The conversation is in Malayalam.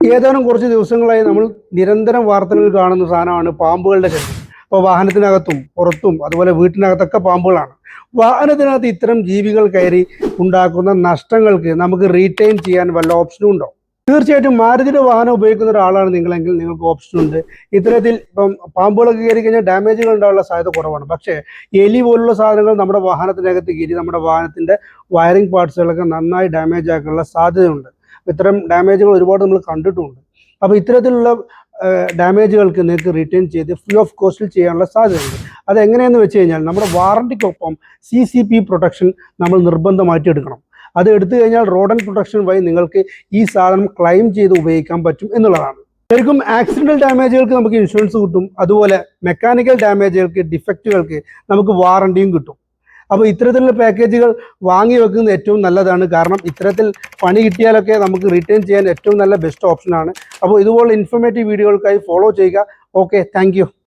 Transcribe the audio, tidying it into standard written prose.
ഏതാനും കുറച്ച് ദിവസങ്ങളായി നമ്മൾ നിരന്തരം വാർത്തകളിൽ കാണുന്ന സാധനമാണ് പാമ്പുകളുടെ ശല്യം. ഇപ്പോൾ വാഹനത്തിനകത്തും പുറത്തും അതുപോലെ വീട്ടിനകത്തൊക്കെ പാമ്പുകളാണ്. വാഹനത്തിനകത്ത് ഇത്തരം ജീവികൾ കയറി ഉണ്ടാക്കുന്ന നഷ്ടങ്ങൾക്ക് നമുക്ക് റീറ്റെയിൻ ചെയ്യാൻ വല്ല ഓപ്ഷനും ഉണ്ടോ? തീർച്ചയായിട്ടും മാരുതിയുടെ വാഹനം ഉപയോഗിക്കുന്ന ഒരാളാണ് നിങ്ങളെങ്കിൽ നിങ്ങൾക്ക് ഓപ്ഷൻ ഉണ്ട്. ഇത്തരത്തിൽ ഇപ്പം പാമ്പുകളൊക്കെ കയറി കഴിഞ്ഞാൽ ഡാമേജുകൾ ഉണ്ടാകാനുള്ള സാധ്യത കുറവാണ്. പക്ഷേ എലി പോലുള്ള സാധനങ്ങൾ നമ്മുടെ വാഹനത്തിനകത്ത് കയറി നമ്മുടെ വാഹനത്തിൻ്റെ വയറിംഗ് പാർട്സുകളൊക്കെ നന്നായി ഡാമേജ് ആക്കാനുള്ള സാധ്യതയുണ്ട്. ഇത്തരം ഡാമേജുകൾ ഒരുപാട് നമ്മൾ കണ്ടിട്ടുമുണ്ട്. അപ്പോൾ ഇത്തരത്തിലുള്ള ഡാമേജുകൾക്ക് നിങ്ങൾക്ക് റിട്ടേൺ ചെയ്ത് ഫ്രീ ഓഫ് കോസ്റ്റിൽ ചെയ്യാനുള്ള സാധ്യതയുണ്ട്. അതെങ്ങനെയെന്ന് വെച്ച് കഴിഞ്ഞാൽ നമ്മുടെ വാറണ്ടിക്കൊപ്പം CCP പ്രൊട്ടക്ഷൻ നമ്മൾ നിർബന്ധമായിട്ട് എടുക്കണം. അത് എടുത്തു കഴിഞ്ഞാൽ റോഡ് ആൻഡ് പ്രൊട്ടക്ഷൻ വഴി നിങ്ങൾക്ക് ഈ സാധനം ക്ലെയിം ചെയ്ത് ഉപയോഗിക്കാൻ പറ്റും എന്നുള്ളതാണ്. ശരിക്കും ആക്സിഡൻ്റൽ ഡാമേജുകൾക്ക് നമുക്ക് ഇൻഷുറൻസ് കിട്ടും. അതുപോലെ മെക്കാനിക്കൽ ഡാമേജുകൾക്ക് ഡിഫക്റ്റുകൾക്ക് നമുക്ക് വാറണ്ടിയും കിട്ടും. അപ്പോൾ ഇത്തരത്തിലുള്ള പാക്കേജുകൾ വാങ്ങി വെക്കുന്നത് ഏറ്റവും നല്ലതാണ്. കാരണം ഇത്തരത്തിൽ പണി കിട്ടിയാലൊക്കെ നമുക്ക് റിട്ടേൺ ചെയ്യാൻ ഏറ്റവും നല്ല ബെസ്റ്റ് ഓപ്ഷനാണ്. അപ്പോൾ ഇതുപോലുള്ള ഇൻഫോർമേറ്റീവ് വീഡിയോകൾക്കായി ഫോളോ ചെയ്യുക. Okay, thank you.